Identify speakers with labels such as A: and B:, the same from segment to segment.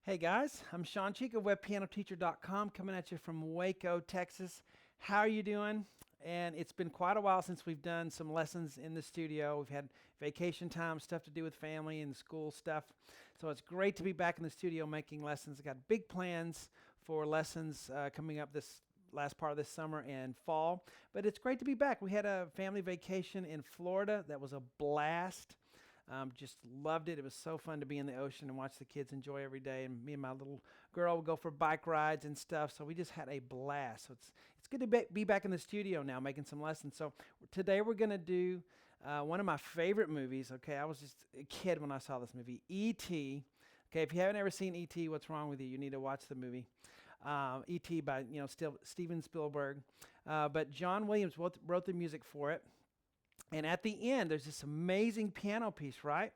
A: Hey guys, I'm Shawn of WebPianoTeacher.com coming at you from Waco, Texas. How are you doing? And it's been quite a while since we've done some lessons in the studio. We've had vacation time, stuff to do with family and school stuff. So it's great to be back in the studio making lessons. I've got big plans for lessons coming up this last part of this summer and fall. But it's great to be back. We had a family vacation in Florida that was a blast. Just loved it. It was so fun to be in the ocean and watch the kids enjoy every day. And me and my little girl would go for bike rides and stuff. So we just had a blast. So it's good to be back in the studio now making some lessons. So today we're going to do one of my favorite movies. Okay, I was just a kid when I saw this movie, E.T. Okay, if you haven't ever seen E.T., what's wrong with you? You need to watch the movie. E.T. by Steven Spielberg. But John Williams wrote the music for it. And at the end, there's this amazing piano piece, right?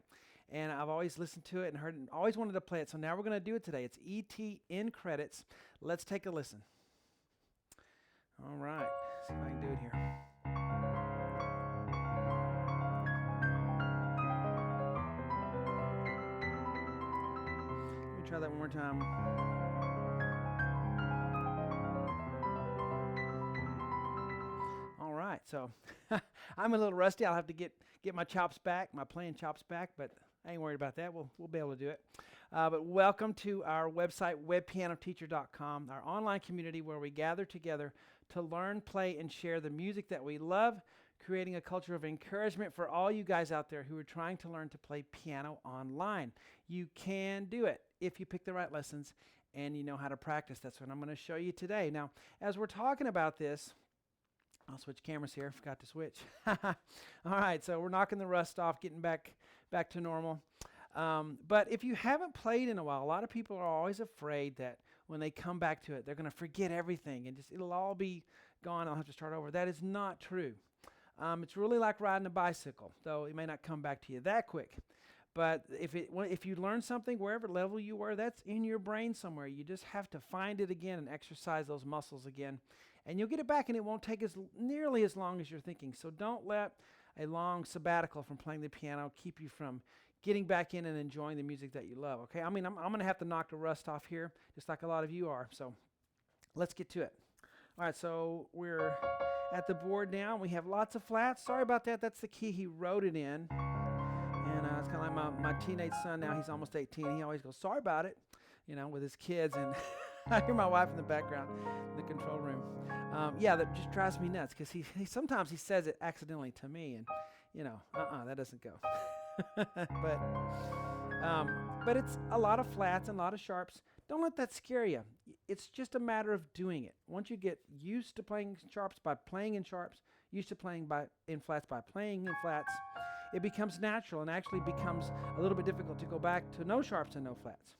A: And I've always listened to it and heard it and always wanted to play it. So now we're going to do it today. It's E.T. in credits. Let's take a listen. All right. See if I can do it here. Let me try that one more time. All right. So I'm a little rusty. I'll have to get my chops back, my playing chops back, but I ain't worried about that. We'll be able to do it. But welcome to our website, WebPianoTeacher.com, our online community where we gather together to learn, play, and share the music that we love, creating a culture of encouragement for all you guys out there who are trying to learn to play piano online. You can do it if you pick the right lessons and you know how to practice. That's what I'm going to show you today. Now, as we're talking about this, I'll switch cameras here. Forgot to switch. All right, so we're knocking the rust off, getting back to normal. But if you haven't played in a while, a lot of people are always afraid that when they come back to it, they're going to forget everything and it'll all be gone. I'll have to start over. That is not true. It's really like riding a bicycle, though it may not come back to you that quick. But if you learn something, wherever level you were, that's in your brain somewhere. You just have to find it again and exercise those muscles again. And you'll get it back, and it won't take nearly as long as you're thinking. So don't let a long sabbatical from playing the piano keep you from getting back in and enjoying the music that you love, okay? I mean, I'm going to have to knock the rust off here, just like a lot of you are. So let's get to it. All right, so we're at the board now. We have lots of flats. Sorry about that. That's the key he wrote it in. And it's kind of like my teenage son now. He's almost 18. He always goes, sorry about it, with his kids. And I hear my wife in the background in the control room. That just drives me nuts because he sometimes he says it accidentally to me. And, that doesn't go. But it's a lot of flats and a lot of sharps. Don't let that scare you. It's just a matter of doing it. Once you get used to playing sharps by playing in sharps, used to playing in flats by playing in flats, it becomes natural and actually becomes a little bit difficult to go back to no sharps and no flats.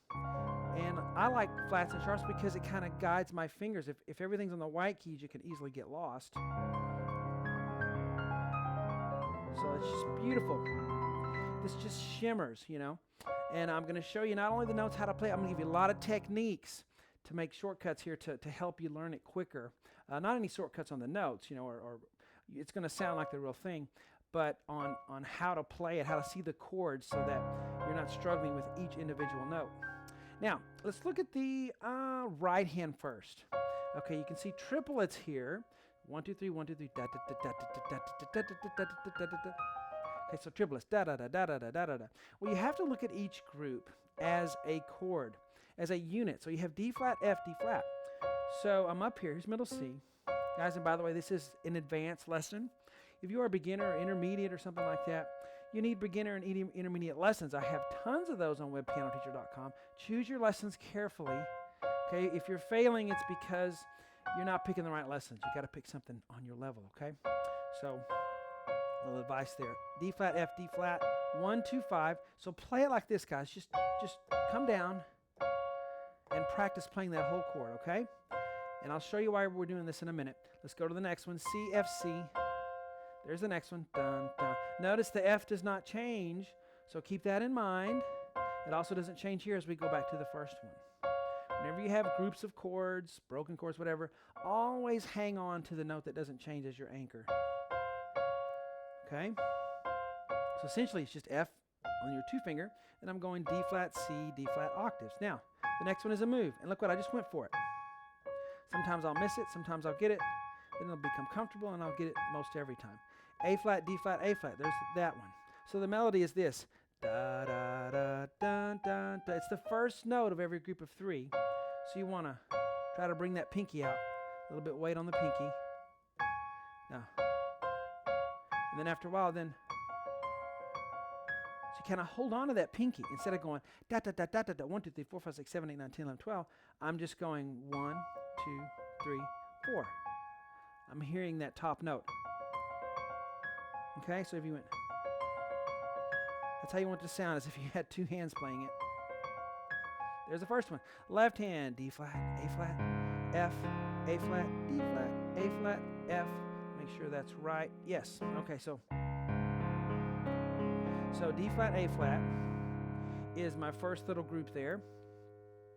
A: And I like flats and sharps because it kind of guides my fingers. If everything's on the white keys, you can easily get lost. So it's just beautiful. This just shimmers, And I'm going to show you not only the notes, how to play, I'm going to give you a lot of techniques to make shortcuts here to help you learn it quicker. Not any shortcuts on the notes, or it's going to sound like the real thing, but on how to play it, how to see the chords so that you're not struggling with each individual note. Now, let's look at the right hand first. Okay, you can see triplets here. 1, 2, 3, 1, 2, 3. Da da da da da da da da da da da. Okay, so triplets. Da da da da da da da da. Well, you have to look at each group as a chord, as a unit. So you have D flat, F, D flat. So I'm up here. Here's middle C. Guys, and by the way, this is an advanced lesson. If you are a beginner or intermediate or something like that, you need beginner and intermediate lessons. I have tons of those on WebPianoTeacher.com. Choose your lessons carefully. Okay, if you're failing, it's because you're not picking the right lessons. You got to pick something on your level. Okay, so a little advice there: D flat, F, D flat, 1, 2, 5. So play it like this, guys. Just come down and practice playing that whole chord. Okay, and I'll show you why we're doing this in a minute. Let's go to the next one. C, F, C. There's the next one. Dun, dun. Notice the F does not change, so keep that in mind. It also doesn't change here as we go back to the first one. Whenever you have groups of chords, broken chords, whatever, always hang on to the note that doesn't change as your anchor. Okay? So essentially it's just F on your 2 finger, and I'm going D flat, C, D flat octaves. Now, The next one is a move. And look what, I just went for it. Sometimes I'll miss it, sometimes I'll get it, then it'll become comfortable and I'll get it most every time. A flat, D flat, A flat, there's that one. So the melody is this. Da da da dun dun da. It's the first note of every group of 3. So you want to try to bring that pinky out. A little bit weight on the pinky. Now. And then after a while, then so you kind of hold on to that pinky instead of going da da da da da da 1 2 3 4 5 6 7 8 9 10 11 12. I'm just going 1 2 3 4. I'm hearing that top note. Okay, so if you went, that's how you want it to sound, as if you had 2 hands playing it. There's the first one. Left hand, D flat, A flat, F, A flat, D flat, A flat, F. Make sure that's right. Yes. Okay, so D flat, A flat is my first little group there.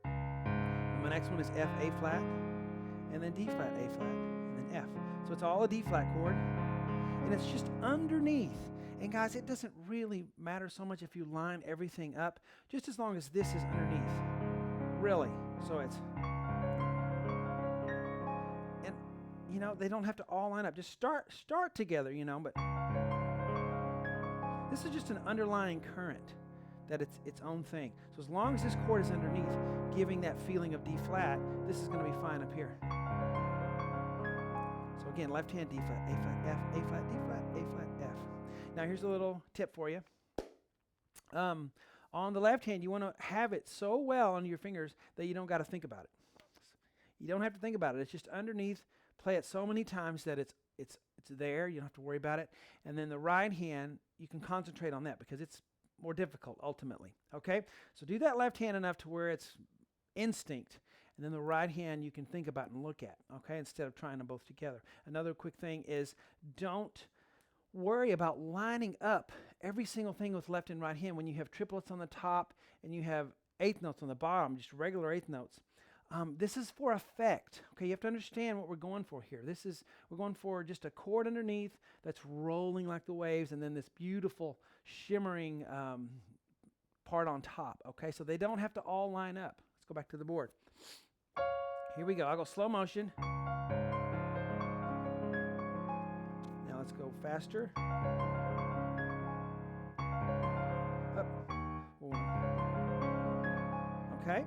A: And my next one is F, A flat, and then D flat, A flat, and then F. So it's all a D flat chord, and it's just underneath. And guys, it doesn't really matter so much if you line everything up, just as long as this is underneath. Really. So it's, and you know, they don't have to all line up. Just start together, you know, but this is just an underlying current that it's its own thing. So as long as this chord is underneath, giving that feeling of D flat, this is going to be fine up here. So again, left hand, D flat, A flat, F, A flat, D flat, A flat, F. Now here's a little tip for you. On the left hand, you want to have it so well on your fingers that you don't got to think about it. You don't have to think about it. It's just underneath. Play it so many times that it's there. You don't have to worry about it. And then the right hand, you can concentrate on that because it's more difficult ultimately. Okay? So do that left hand enough to where it's instinct. And then the right hand you can think about and look at, okay, instead of trying them both together. Another quick thing is don't worry about lining up every single thing with left and right hand when you have triplets on the top and you have eighth notes on the bottom, just regular eighth notes. This is for effect. Okay, you have to understand what we're going for here. We're going for just a chord underneath that's rolling like the waves, and then this beautiful shimmering part on top. Okay, so they don't have to all line up. Let's go back to the board. Here we go. I'll go slow motion. Now let's go faster. Up. Okay.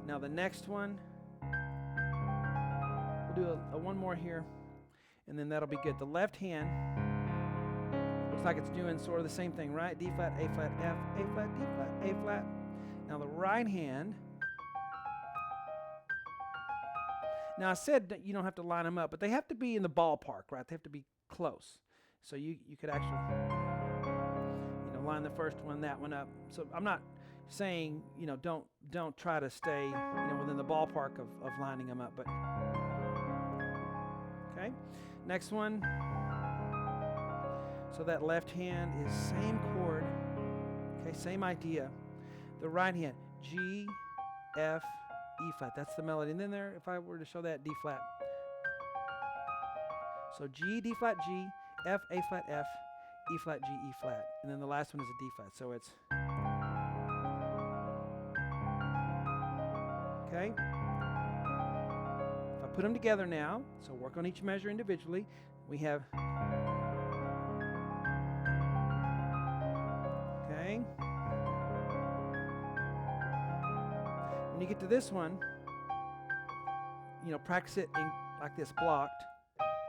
A: Now the next one, we'll do a one more here, and then that'll be good. The left hand looks like it's doing sort of the same thing, right? D flat, A flat, F, A flat, D flat, A flat. Now the right hand, now I said that you don't have to line them up, but they have to be in the ballpark, right? They have to be close. So you could actually, line the first one, that one up. So I'm not saying, don't try to stay, within the ballpark of lining them up, but okay. Next one. So that left hand is same chord, okay, same idea. The right hand, G, F, E flat. That's the melody. And then there, if I were to show that, D flat. So G, D flat, G, F, A flat, F, E flat, G, E flat. And then the last one is a D flat. So it's, okay. If I put them together now, so work on each measure individually, we have, okay. When you get to this one, practice it in, like this, blocked,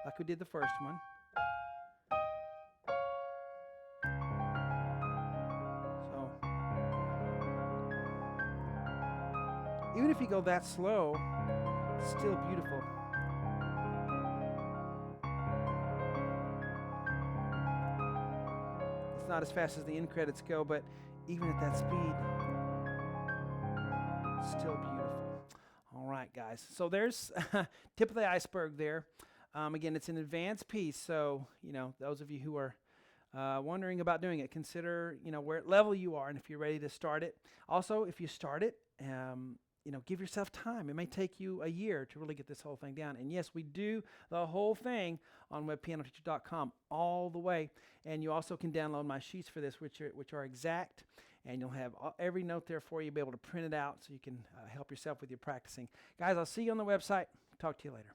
A: like we did the first one. So, even if you go that slow, it's still beautiful. It's not as fast as the end credits go, but even at that speed, it's still beautiful. All right, guys. So there's tip of the iceberg there. Again, it's an advanced piece, so those of you who are wondering about doing it, consider where level you are and if you're ready to start it. Also, if you start it, give yourself time. It may take you a year to really get this whole thing down. And yes, we do the whole thing on webpianoteacher.com all the way. And you also can download my sheets for this, which are exact. and you'll have every note there for you. Be able to print it out so you can help yourself with your practicing. Guys, I'll see you on the website. Talk to you later.